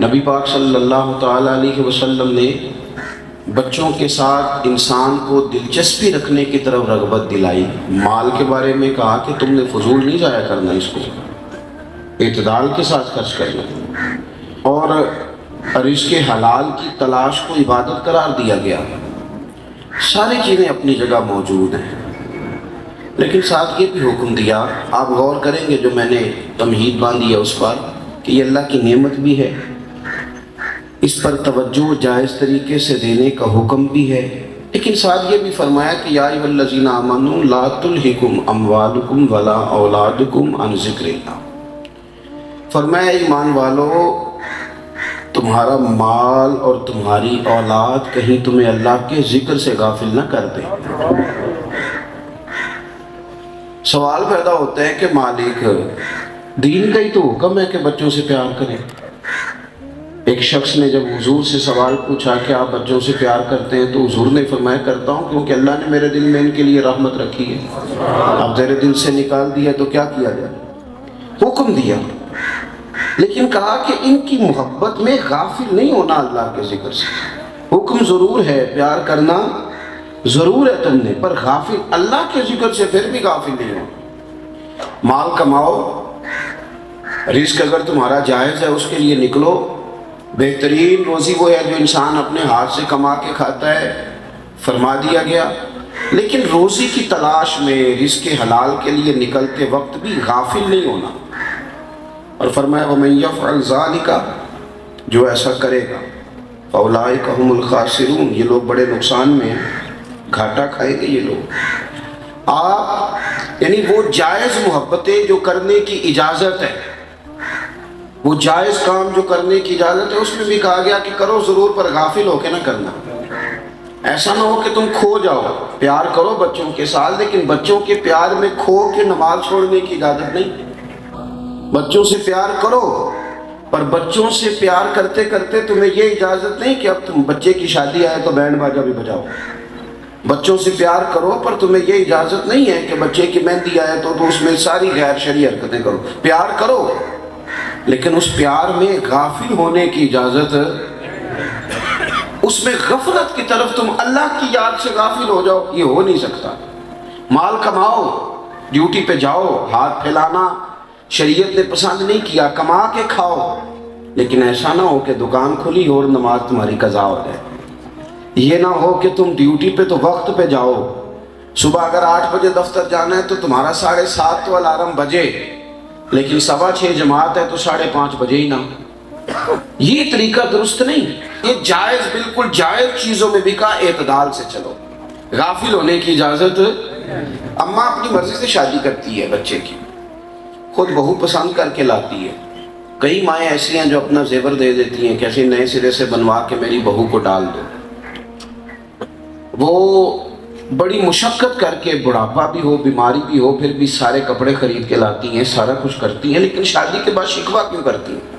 نبی پاک صلی اللہ تعالیٰ علیہ وسلم نے بچوں کے ساتھ انسان کو دلچسپی رکھنے کی طرف رغبت دلائی۔ مال کے بارے میں کہا کہ تم نے فضول نہیں ضائع کرنا، اس کو اعتدال کے ساتھ خرچ کرنا، اور رزق حلال کی تلاش کو عبادت قرار دیا گیا۔ ساری چیزیں اپنی جگہ موجود ہیں، لیکن ساتھ یہ بھی حکم دیا، آپ غور کریں گے جو میں نے تمہید باندھی ہے اس پر، کہ یہ اللہ کی نعمت بھی ہے، اس پر توجہ جائز طریقے سے دینے کا حکم بھی ہے، لیکن ساتھ یہ بھی فرمایا کہ یا ایھا الذین آمنوا لا تلہکم اموالکم ولا اولادکم عن ذکر اللہ۔ فرمایا ایمان والو، تمہارا مال اور تمہاری اولاد کہیں تمہیں اللہ کے ذکر سے غافل نہ کر دے۔ سوال پیدا ہوتا ہے کہ مالک، دین کا ہی تو حکم ہے کہ بچوں سے پیار کریں۔ ایک شخص نے جب حضور سے سوال پوچھا کہ آپ بچوں سے پیار کرتے ہیں، تو حضور نے فرمایا کرتا ہوں کیونکہ اللہ نے میرے دل میں ان کے لیے رحمت رکھی ہے۔ اب تیرے دل سے نکال دیا تو کیا کیا جائے؟ حکم دیا، لیکن کہا کہ ان کی محبت میں غافل نہیں ہونا اللہ کے ذکر سے۔ حکم ضرور ہے، پیار کرنا ضرور ہے تم نے، پر غافل اللہ کے ذکر سے پھر بھی غافل نہیں ہو۔ مال کماؤ، رزق اگر تمہارا جائز ہے اس کے لیے نکلو۔ بہترین روزی وہ ہے جو انسان اپنے ہاتھ سے کما کے کھاتا ہے، فرما دیا گیا، لیکن روزی کی تلاش میں رزق حلال کے لیے نکلتے وقت بھی غافل نہیں ہونا۔ اور فرمایا وَمَن يَفْعَلْ ذَلِكَ، جو ایسا کرے گا فَأُولَٰئِكَ هُمُ الْخَاسِرُونَ، یہ لوگ بڑے نقصان میں ہیں، گھاٹا کھائیں گے یہ لوگ۔ آپ یعنی وہ جائز محبتیں جو کرنے کی اجازت ہے، وہ جائز کام جو کرنے کی اجازت ہے، اس میں بھی کہا گیا کہ کرو ضرور، پر غافل ہو کے نہ کرنا۔ ایسا نہ ہو کہ تم کھو جاؤ۔ پیار کرو بچوں کے ساتھ، لیکن بچوں کے پیار میں کھو کے نماز چھوڑنے کی اجازت نہیں۔ بچوں سے پیار کرو، پر بچوں سے پیار کرتے کرتے تمہیں یہ اجازت نہیں کہ اب تم بچے کی شادی آئے تو بینڈ باجا بھی بجاؤ۔ بچوں سے پیار کرو، پر تمہیں یہ اجازت نہیں ہے کہ بچے کی مہندی آئے تو اس میں ساری غیر شرعی حرکتیں کرو۔ پیار کرو، لیکن اس پیار میں غافل ہونے کی اجازت، اس میں غفلت کی طرف تم اللہ کی یاد سے غافل ہو جاؤ، یہ ہو نہیں سکتا۔ مال کماؤ، ڈیوٹی پہ جاؤ، ہاتھ پھیلانا شریعت نے پسند نہیں کیا، کما کے کھاؤ، لیکن ایسا نہ ہو کہ دکان کھلی ہو اور نماز تمہاری قضا ہو جائے۔ یہ نہ ہو کہ تم ڈیوٹی پہ تو وقت پہ جاؤ، صبح اگر 8 بجے دفتر جانا ہے تو تمہارا 7:30 تو الارم بجے، لیکن 6:15 جماعت ہے تو 5:30 بجے ہی نہ۔ یہ طریقہ درست نہیں۔ یہ جائز، بالکل جائز چیزوں میں بھی کہا اعتدال سے چلو، غافل ہونے کی اجازت۔ اماں اپنی مرضی سے شادی کرتی ہے بچے کی، خود بہو پسند کر کے لاتی ہے۔ کئی مائیں ایسی ہیں جو اپنا زیور دے دیتی ہیں، کیسے نئے سرے سے بنوا کے میری بہو کو ڈال دو۔ وہ بڑی مشقت کر کے، بڑھاپا بھی ہو، بیماری بھی ہو، پھر بھی سارے کپڑے خرید کے لاتی ہیں، سارا کچھ کرتی ہیں، لیکن شادی کے بعد شکوہ کیوں کرتی ہیں؟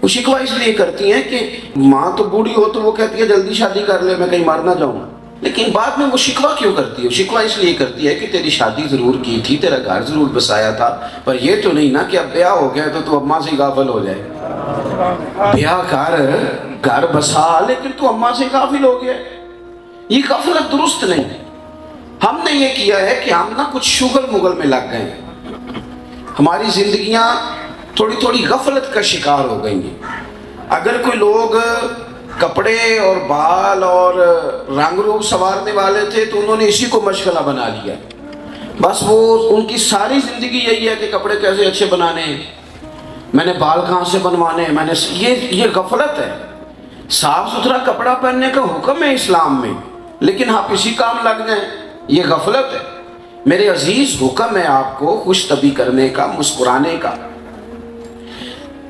وہ شکوہ اس لیے کرتی ہیں کہ ماں تو بوڑھی ہو تو وہ کہتی ہے جلدی شادی کر لے، میں کہیں مر نہ جاؤں، لیکن بعد میں وہ شکوہ کیوں کرتی ہے؟ شکوہ اس لیے کرتی ہے کہ تیری شادی ضرور کی تھی، تیرا گھر ضرور بسایا تھا، پر یہ تو نہیں نا کہ اب بیاہ ہو گیا تو اماں سے غافل ہو جائے۔ بیاہ کر، گھر بسا، لیکن تو اماں سے غافل ہو گیا۔ یہ غفلت درست نہیں۔ ہم نے یہ کیا ہے کہ ہم نا کچھ شغل مغل میں لگ گئے ہیں، ہماری زندگیاں تھوڑی تھوڑی غفلت کا شکار ہو گئی ہیں۔ اگر کوئی لوگ کپڑے اور بال اور رنگ روپ سنوارنے والے تھے تو انہوں نے اسی کو مشغلہ بنا لیا، بس وہ ان کی ساری زندگی یہی ہے کہ کپڑے کیسے اچھے بنانے ہیں، میں نے بال کہاں سے بنوانے ہیں، میں نے یہ غفلت ہے۔ صاف ستھرا کپڑا پہننے کا حکم ہے اسلام میں، لیکن آپ اسی کام لگ جائیں، یہ غفلت ہے۔ میرے عزیز، حکم ہے آپ کو خوش طبع کرنے کا، مسکرانے کا۔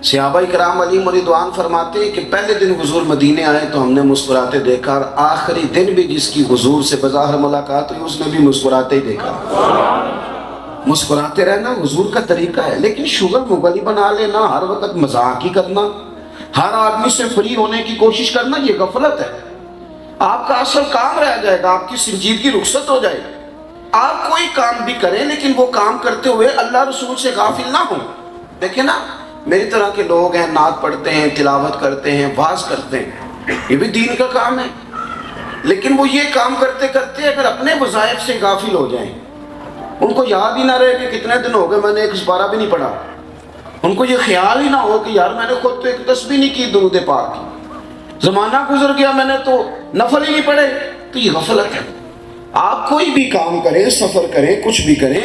صحابہ کرام علیہم رضوان فرماتے ہیں کہ پہلے دن حضور مدینے آئے تو ہم نے مسکراتے دیکھا، اور آخری دن بھی جس کی حضور سے بظاہر ملاقات ہوئی اس نے بھی مسکراتے ہی دیکھا۔ مسکراتے رہنا حضور کا طریقہ ہے، لیکن شغل مغل ہی بنا لینا، ہر وقت مذاق ہی کرنا، ہر آدمی سے فری ہونے کی کوشش کرنا، یہ غفلت ہے۔ آپ کا اصل کام رہ جائے گا، آپ کی سنجیدگی رخصت ہو جائے گی۔ آپ کوئی کام بھی کریں لیکن وہ کام کرتے ہوئے اللہ رسول سے غافل نہ ہوں۔ دیکھیں نا، میری طرح کے لوگ ہیں، نعت پڑھتے ہیں، تلاوت کرتے ہیں، واز کرتے ہیں، یہ بھی دین کا کام ہے، لیکن وہ یہ کام کرتے کرتے اگر اپنے وظائف سے غافل ہو جائیں، ان کو یاد ہی نہ رہے کہ کتنے دن ہو گئے میں نے ایک سپارہ بھی نہیں پڑھا، ان کو یہ خیال ہی نہ ہو کہ یار میں نے خود تو ایک تسبیح نہیں کی درود پاک کی، زمانہ گزر گیا میں نے تو نفل ہی نہیں پڑھے، تو یہ غفلت ہے۔ آپ کوئی بھی کام کریں، سفر کریں، کچھ بھی کریں،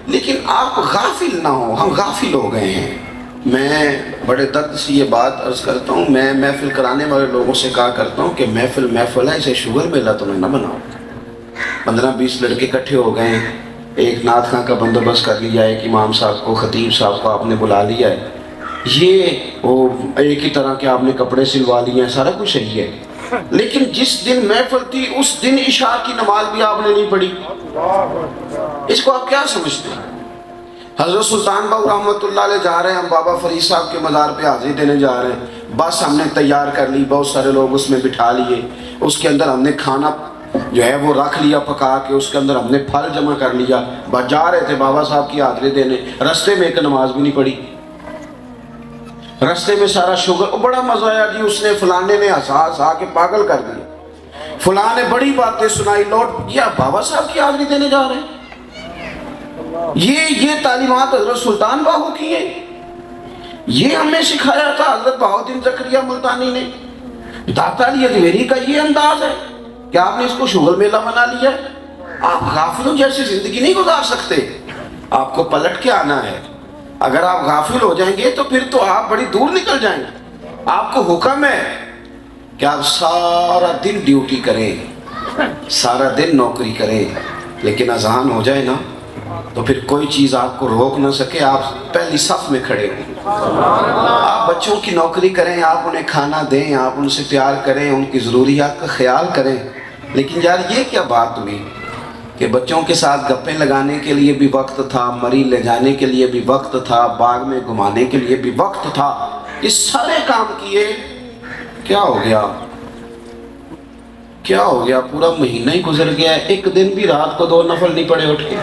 لیکن آپ غافل نہ ہوں۔ ہم غافل ہو گئے ہیں۔ میں بڑے درد سے یہ بات عرض کرتا ہوں، میں محفل کرانے والے لوگوں سے کہا کرتا ہوں کہ محفل ہے، اسے شوگر میلہ تمہیں نہ بناؤ۔ 15-20 لڑکے اکٹھے ہو گئے، ایک نعت خاں کا بندوبست کر لیا، ایک امام صاحب کو، خطیب صاحب کو آپ نے بلا لیا ہے، یہ وہ ایک ہی طرح کے آپ نے کپڑے سلوا لیے ہیں، سارا کچھ صحیح ہے، لیکن جس دن محفل تھی اس دن عشاء کی نماز بھی آپ نے نہیں پڑھی۔ اس کو آپ کیا سمجھتے ہیں؟ حضرت سلطان باؤ رحمۃ اللہ علیہ جا رہے ہیں، ہم بابا فرید صاحب کے مزار پہ حاضری دینے جا رہے ہیں، بس ہم نے تیار کر لی، بہت سارے لوگ اس میں بٹھا لیے، اس کے اندر ہم نے کھانا جو ہے وہ رکھ لیا پکا کے، اس کے اندر ہم نے پھل جمع کر لیا، بس جا رہے تھے بابا صاحب کی حاضری دینے، رستے میں ایک نماز بھی نہیں پڑھی، رستے میں سارا شوگر، بڑا مزہ آیا جی، اس نے فلانے نے ہنسا کے پاگل کر دیا، فلاں نے بڑی باتیں سنائی، لوٹ یہ بابا صاحب کی حاضری دینے جا رہے ہیں۔ یہ تعلیمات حضرت سلطان باہو کی ہیں، یہ ہمیں سکھایا تھا حضرت بہاؤالدین زکریا ملتانی نے۔ داتا علی اجمیری کا یہ انداز ہے کہ آپ نے اس کو شغل میلہ بنا لیا ہے۔ آپ غافلوں جیسی زندگی نہیں گزار سکتے، آپ کو پلٹ کے آنا ہے۔ اگر آپ غافل ہو جائیں گے تو پھر تو آپ بڑی دور نکل جائیں گے۔ آپ کو حکم ہے کہ آپ سارا دن ڈیوٹی کریں، سارا دن نوکری کریں، لیکن اذان ہو جائے نا تو پھر کوئی چیز آپ کو روک نہ سکے، آپ پہلی صف میں کھڑے ہوں۔ آپ بچوں کی نوکری کریں، آپ انہیں کھانا دیں، آپ ان سے پیار کریں، ان کی ضروریات کا خیال کریں، لیکن یار یہ کیا بات ہوئی کہ بچوں کے ساتھ گپیں لگانے کے لیے بھی وقت تھا، مری لے جانے کے لیے بھی وقت تھا، باغ میں گھمانے کے لیے بھی وقت تھا، یہ سارے کام کیے، کیا ہو گیا؟ کیا ہو گیا؟ پورا مہینہ ہی گزر گیا ہے، ایک دن بھی رات کو 2 نفل نہیں پڑے اٹھ کے۔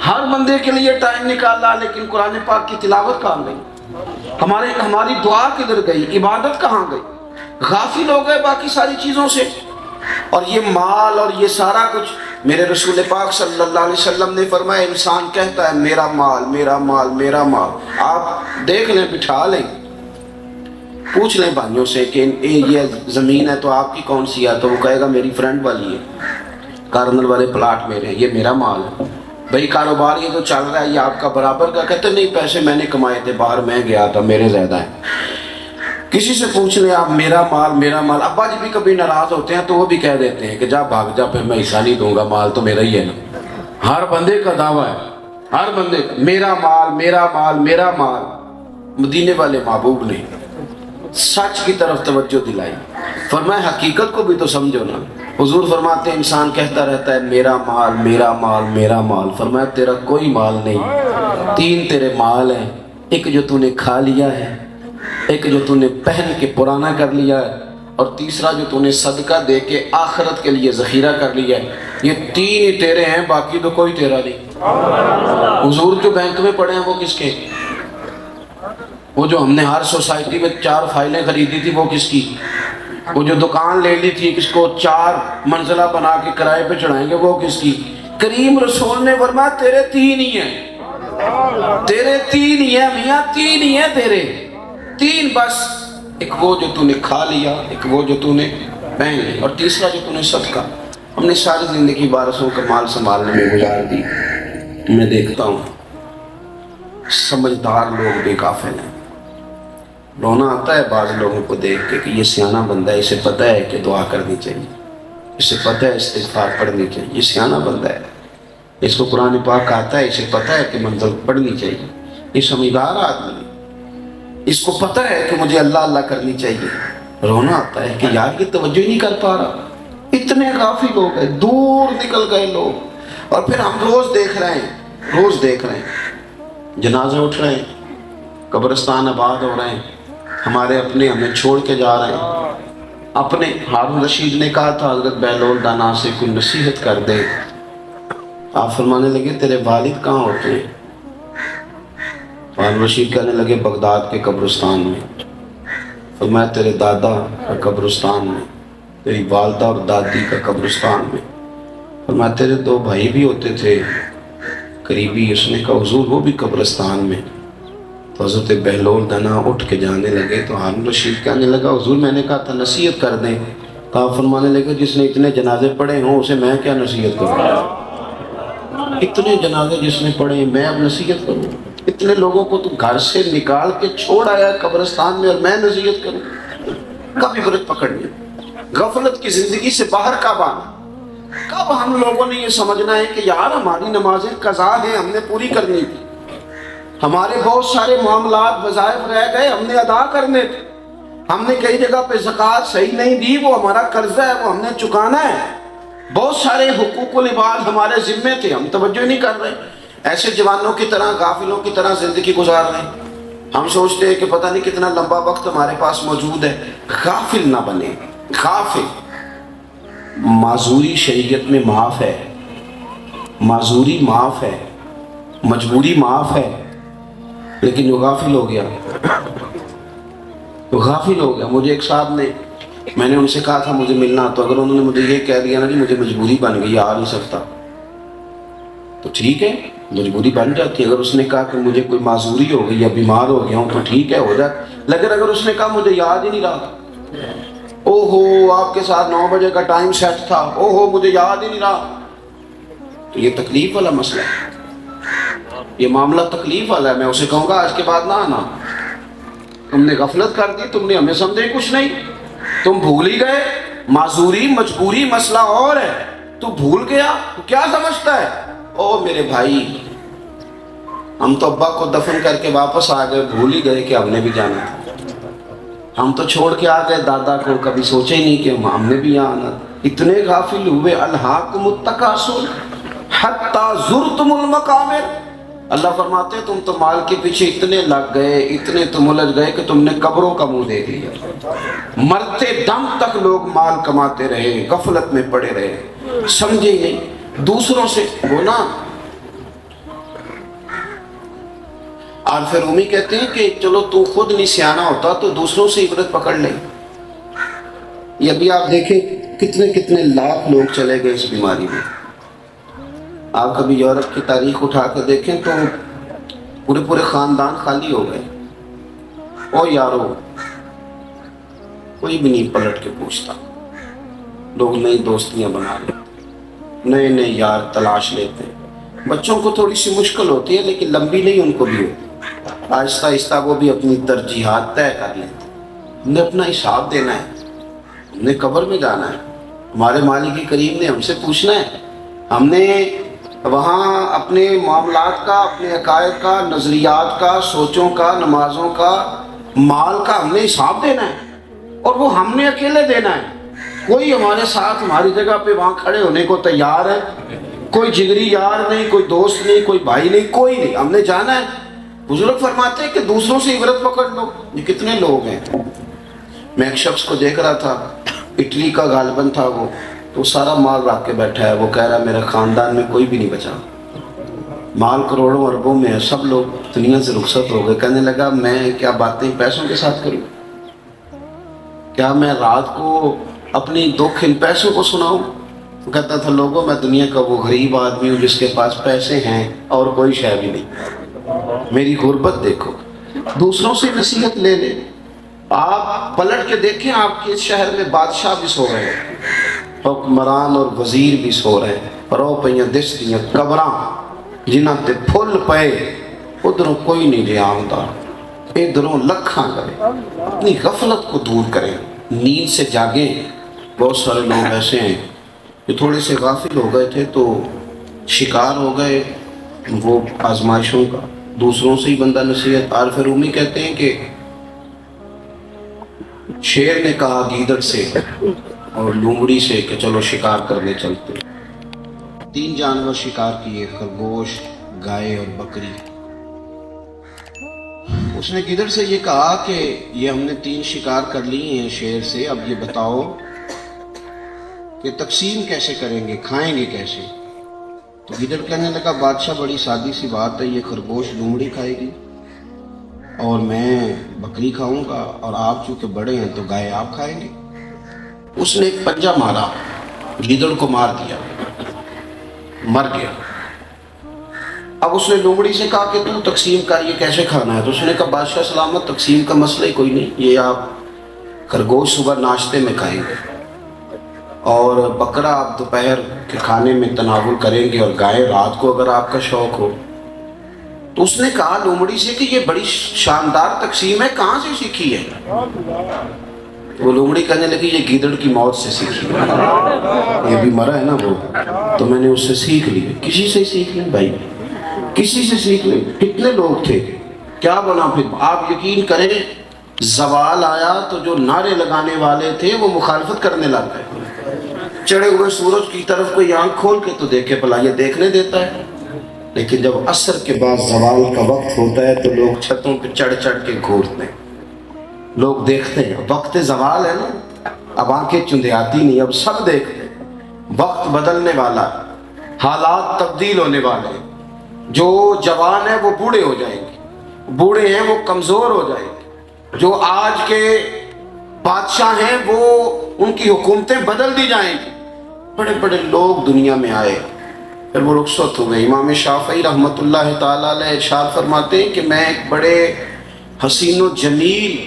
ہر بندے کے لیے ٹائم نکالا، لیکن قرآن پاک کی تلاوت کہاں گئی؟ ہماری دعا کدھر گئی؟ عبادت کہاں گئی؟ غافل ہو گئے باقی ساری چیزوں سے۔ اور یہ مال اور یہ سارا کچھ، میرے رسول پاک صلی اللہ علیہ وسلم نے فرمایا انسان کہتا ہے میرا مال میرا مال میرا مال۔ آپ دیکھ لیں، بٹھا لیں، پوچھ لیں بھائیوں سے کہ یہ زمین ہے تو آپ کی کون سی ہے، تو وہ کہے گا میری فرینڈ والی ہے، کارنل والے پلاٹ میرے ہیں، یہ میرا مال ہے۔ بھئی کاروبار یہ تو چل رہا ہے، یہ آپ کا برابر کا؟ کہتے نہیں، پیسے میں نے کمائے تھے، باہر میں گیا تھا، میرے زیادہ ہیں۔ کسی سے پوچھ لیں آپ، میرا مال میرا مال۔ ابا جی بھی کبھی ناراض ہوتے ہیں تو وہ بھی کہہ دیتے ہیں کہ جا بھاگ جا، پھر میں حصہ نہیں دوں گا، مال تو میرا ہی ہے نا۔ ہر بندے کا دعویٰ ہے، ہر بندے کا میرا مال میرا مال میرا مال۔ مدینے والے محبوب نے سچ کی طرف توجہ دلائی، فرمایا حقیقت کو بھی تو سمجھو نا۔ حضور فرماتے ہیں انسان کہتا رہتا ہے میرا مال میرا مال میرا مال، فرمایا تیرا کوئی مال نہیں، 3 تیرے مال ہیں، ایک جو تو نے کھا لیا ہے، ایک جو تو نے پہن کے پرانا کر لیا ہے، اور تیسرا جو تو نے صدقہ دے کے آخرت کے لیے ذخیرہ کر لیا ہے۔ یہ 3 ہی تیرے ہیں، باقی تو کوئی تیرا نہیں۔ حضور جو بینک میں پڑے ہیں وہ کس کے؟ وہ جو ہم نے ہر سوسائٹی میں 4 فائلیں خریدی تھی وہ کس کی؟ وہ جو دکان لے لی تھی کس کو 4 منزلہ بنا کے کرائے پہ چڑھائیں گے وہ کس کی؟ کریم رسول نے فرمایا تیرے 3 ہی ہیں، تیرے 3 ہی ہیں میاں، 3 ہی ہیں تیرے، 3 بس۔ ایک وہ جو تو نے کھا لیا، ایک وہ جو تو نے پہن لیا، اور تیسرا جو تو نے صدقہ۔ ہم نے ساری زندگی بارسوں کا مال سنبھالنے میں گزار دی۔ میں دیکھتا ہوں سمجھدار لوگ بھی غافل ہیں۔ رونا آتا ہے بعض لوگوں کو دیکھ کے کہ یہ سیانا بندہ ہے، اسے پتہ ہے کہ دعا کرنی چاہیے، اسے پتہ ہے استغفار پڑھنی چاہیے، یہ سیانا بندہ ہے، اس کو قرآن پاک آتا ہے، اسے پتہ ہے کہ منزل پڑھنی چاہیے، یہ سمجھدار آدمی ہے، اس کو پتہ ہے کہ مجھے اللہ اللہ کرنی چاہیے۔ رونا آتا ہے کہ یار یہ توجہ ہی نہیں کر پا رہا، اتنے غافل ہو گئے، دور نکل گئے لوگ۔ اور پھر ہم روز دیکھ رہے ہیں جنازے اٹھ رہے ہیں، قبرستان آباد ہو رہے ہیں، ہمارے اپنے ہمیں چھوڑ کے جا رہے ہیں۔ اپنے ہارون رشید نے کہا تھا حضرت بہلول دانا سے کوئی نصیحت کر دے، آپ فرمانے لگے تیرے والد کہاں ہوتے ہیں؟ ہارون رشید کہنے لگے بغداد کے قبرستان میں۔ فرمایا تیرے دادا کا قبرستان میں، تیری والدہ اور دادی کا قبرستان میں۔ فرمایا تیرے 2 بھائی بھی ہوتے تھے قریبی، اس نے کہا حضور وہ بھی قبرستان میں۔ تو حضرت بہلول دنا اٹھ کے جانے لگے تو ہارون رشید کہنے لگا حضور میں نے کہا تھا نصیحت کر دیں، تو آپ فرمانے لگے جس نے اتنے جنازے پڑھے ہوں اسے میں کیا نصیحت کروں؟ اتنے جنازے جس نے پڑھے میں اب نصیحت کروں؟ اتنے لوگوں کو تو گھر سے نکال کے چھوڑ آیا قبرستان میں اور میں نصیحت کروں؟ کب عبرت پکڑنی؟ غفلت کی زندگی سے باہر کب آنا؟ کب ہم لوگوں نے یہ سمجھنا ہے کہ یار ہماری نمازیں قضا ہیں ہم نے پوری کرنی تھی، ہمارے بہت سارے معاملات وظائف رہ گئے ہم نے ادا کرنے تھے، ہم نے کئی جگہ پہ زکوٰۃ صحیح نہیں دی وہ ہمارا قرضہ ہے وہ ہم نے چکانا ہے، بہت سارے حقوق و لباس ہمارے ذمے تھے ہم توجہ نہیں کر رہے، ایسے جوانوں کی طرح غافلوں کی طرح زندگی گزار رہے ہیں۔ ہم سوچتے ہیں کہ پتہ نہیں کتنا لمبا وقت ہمارے پاس موجود ہے۔ غافل نہ بنے، غافل۔ معذوری شریعت میں معاف ہے، معذوری معاف ہے، مجبوری معاف ہے، لیکن جو غافل ہو گیا تو غافل ہو گیا۔ مجھے ایک صاحب نے، میں نے ان سے کہا تھا مجھے ملنا، تو اگر انہوں نے مجھے یہ کہہ دیا نا کہ مجھے مجبوری بن گئی آ نہیں سکتا، تو ٹھیک ہے مجبوری بن جاتی ہے۔ اگر اس نے کہا کہ مجھے کوئی معذوری ہو گئی یا بیمار ہو گیا ہوں تو ٹھیک ہے ہو جائے، لیکن اگر اس نے کہا مجھے یاد ہی نہیں رہا، او ہو آپ کے ساتھ 9 بجے کا ٹائم سیٹ تھا، او ہو مجھے یاد ہی نہیں رہا، تو یہ تکلیف والا مسئلہ ہے، یہ معاملہ تکلیف والا ہے۔ میں اسے کہوں گا آج کے بعد نہ آنا، تم نے غفلت کر دی، تم نے ہمیں سمجھے کچھ نہیں، تم بھول ہی گئے۔ معذوری مجبوری مسئلہ اور ہے، تو بھول گیا تو کیا سمجھتا ہے؟ او میرے بھائی ہم تو ابا کو دفن کر کے واپس آ گئے، بھول ہی گئے کہ ہم نے بھی جانا تھا، ہم تو چھوڑ کے آ گئے دادا کو، کبھی سوچے ہی نہیں کہ ہم نے بھی یہاں آنا۔ اتنے غافل ہوئے، الہاکم التکاثر حتی زرتم المقابر۔ اللہ فرماتے ہیں تم تو مال کے پیچھے اتنے لگ گئے، اتنے تم الجھ گئے کہ تم نے قبروں کا منہ دیکھ لیا۔ مرتے دم تک لوگ مال کماتے رہے، غفلت میں پڑے رہے، سمجھے ہی نہیں دوسروں سے وہ نا۔ عارف رومی کہتے ہیں کہ چلو تو خود نہیں سیانا ہوتا تو دوسروں سے عبرت پکڑ لے۔ یہ ابھی آپ دیکھیں کتنے کتنے لاکھ لوگ چلے گئے اس بیماری میں۔ آپ کبھی یورپ کی تاریخ اٹھا کے دیکھیں تو پورے پورے خاندان خالی ہو گئے، او یارو کوئی بھی نہیں پلٹ کے پوچھتا، لوگ نئی دوستیاں بنا لیتے، نئے نئے یار تلاش لیتے ہیں۔ بچوں کو تھوڑی سی مشکل ہوتی ہے لیکن لمبی نہیں ان کو بھی ہوتی، آہستہ آہستہ وہ بھی اپنی ترجیحات طے کر لیتے۔ ہم نے اپنا حساب دینا ہے، ہم نے قبر میں جانا ہے، ہمارے مالک کریم نے ہم سے پوچھنا ہے، ہم نے وہاں اپنے معاملات کا، اپنے عقائد کا، نظریات کا، سوچوں کا، نمازوں کا، مال کا ہم نے حساب دینا ہے، اور وہ ہم نے اکیلے دینا ہے۔ کوئی ہمارے ساتھ ہماری جگہ پہ وہاں کھڑے ہونے کو تیار ہے؟ کوئی جگری یار نہیں، کوئی دوست نہیں، کوئی بھائی نہیں، کوئی نہیں، ہم نے جانا ہے۔ بزرگ فرماتے ہیں کہ دوسروں سے عبرت پکڑ لو۔ یہ کتنے لوگ ہیں؟ میں ایک شخص کو دیکھ رہا تھا، اٹلی کا غالباً تھا وہ، تو سارا مال رکھ کے بیٹھا ہے، وہ کہہ رہا میرے خاندان میں کوئی بھی نہیں بچا، مال کروڑوں اربوں میں ہے، سب لوگ دنیا سے رخصت ہو گئے۔ کہنے لگا میں کیا باتیں پیسوں کے ساتھ کروں؟ کیا میں رات کو اپنی دکھ ان پیسوں کو سناؤں؟ کہتا تھا لوگوں میں دنیا کا وہ غریب آدمی ہوں جس کے پاس پیسے ہیں اور کوئی شے بھی نہیں، میری غربت دیکھو۔ دوسروں سے نصیحت لے لے۔ آپ پلٹ کے دیکھیں آپ کے اس شہر میں بادشاہ بھی سو رہے ہیں، حکمران اور وزیر بھی سو رہے ہیں، رو پہ دس دیاں قبراں جنہاں تے پھل پے، ادھروں کوئی نہیں لے آمدہ، ادھروں لکھاں کرے۔ اپنی غفلت کو دور کریں، نیند سے جاگیں۔ بہت سارے لوگ ایسے ہیں جو تھوڑے سے غافل ہو گئے تھے تو شکار ہو گئے وہ آزمائشوں کا، دوسروں سے ہی بندہ نصیحت۔ عارف رومی کہتے ہیں کہ شیر نے کہا گیدڑ سے اور لومڑی سے کہ چلو شکار کرنے چلتے۔ 3 جانور شکار کیے، خرگوش، گائے اور بکری۔ اس نے گیدڑ سے یہ کہا کہ یہ ہم نے 3 شکار کر لی ہیں شیر سے، اب یہ بتاؤ کہ تقسیم کیسے کریں گے، کھائیں گے کیسے؟ تو گیدڑ کہنے لگا بادشاہ بڑی سادی سی بات ہے، یہ خرگوش لومڑی کھائے گی اور میں بکری کھاؤں گا اور آپ چونکہ بڑے ہیں تو گائے آپ کھائیں گے۔ اس نے ایک پنجہ مارا، گیدڑ کو مار دیا، مر گیا۔ اب اس نے لومڑی سے کہا کہ تو تقسیم کر، یہ کیسے کھانا ہے؟ تو اس نے کہا بادشاہ سلامت، تقسیم کا مسئلہ ہی کوئی نہیں، یہ آپ خرگوش صبح ناشتے میں کھائیں گے اور بکرا آپ دوپہر کے کھانے میں تناول کریں گے اور گائے رات کو اگر آپ کا شوق ہو۔ تو اس نے کہا لومڑی سے کہ یہ بڑی شاندار تقسیم ہے، کہاں سے سیکھی ہے؟ وہ لومڑی کہنے لگی یہ گیدڑ کی موت سے سیکھی ہے، یہ بھی مرا ہے نا وہ، تو میں نے اس سے سیکھ لی۔ کسی سے سیکھ لیں بھائی، کسی سے سیکھ لیں۔ کتنے لوگ تھے، کیا بنا پھر؟ آپ یقین کریں زوال آیا تو جو نعرے لگانے والے تھے وہ مخالفت کرنے لگ گئے۔ چڑھے ہوئے سورج کی طرف کوئی آنکھ کھول کے تو دیکھے بھلا یہ دیکھنے دیتا ہے، لیکن جب عصر کے بعد زوال کا وقت ہوتا ہے تو لوگ چھتوں پہ چڑھ چڑھ کے گھورتے ہیں، لوگ دیکھتے ہیں۔ وقت زوال ہے نا، اب آنکھیں چندیاتی نہیں، اب سب دیکھتے ہیں۔ وقت بدلنے والا ہے، حالات تبدیل ہونے والے ہیں۔ جو جوان ہیں وہ بوڑھے ہو جائیں گے، بوڑھے ہیں وہ کمزور ہو جائیں گے، جو آج کے بادشاہ ہیں وہ ان کی حکومتیں بدل دی جائیں گی۔ بڑے بڑے لوگ دنیا میں آئے، پھر وہ رخصت ہوئے۔ امام شافعی رحمۃ اللہ تعالیٰ علیہ ارشاد فرماتے ہیں کہ میں ایک بڑے حسین و جمیل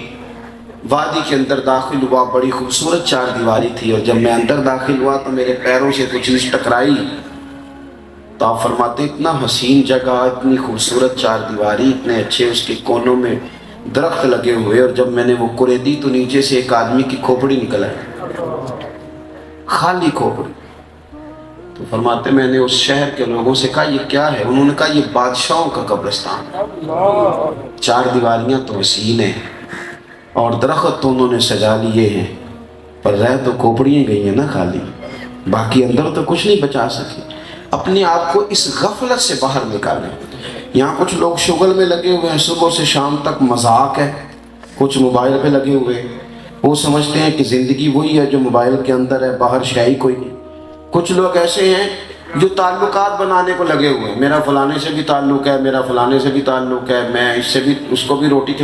وادی کے اندر داخل ہوا، بڑی خوبصورت چار دیواری تھی، اور جب میں اندر داخل ہوا تو میرے پیروں سے کچھ چیز ٹکرائی، تو آپ فرماتے اتنا حسین جگہ، اتنی خوبصورت چار دیواری، اتنے اچھے اس کے کونوں میں درخت لگے ہوئے، اور جب میں نے وہ کریدی تو نیچے سے ایک آدمی کی کھوپڑی نکل آئی، خالی کھوپڑی۔ تو فرماتے میں نے اس شہر کے لوگوں سے کہا یہ کیا ہے؟ انہوں نے کہا یہ بادشاہوں کا قبرستان ہے، چار دیواریاں تو حسین ہیں اور درخت تو انہوں نے سجا لیے ہیں، پر رہ تو کھوپڑیاں گئی ہیں نا خالی، باقی اندر تو کچھ نہیں بچا سکے۔ اپنے آپ کو اس غفلت سے باہر نکالیں۔ یہاں کچھ لوگ شغل میں لگے ہوئے ہیں، صبح سے شام تک مذاق ہے، کچھ موبائل پہ لگے ہوئے ہیں، وہ سمجھتے ہیں کہ زندگی وہی ہے جو موبائل کے اندر ہے، باہر شے کوئی نہیں۔ کچھ لوگ ایسے ہیں جو تعلقات بنانے کو لگے ہوئے ہیں، میرا فلانے سے بھی تعلق ہے، میرا فلانے سے بھی تعلق ہے، میں اس سے بھی، اس کو بھی روٹی کھلا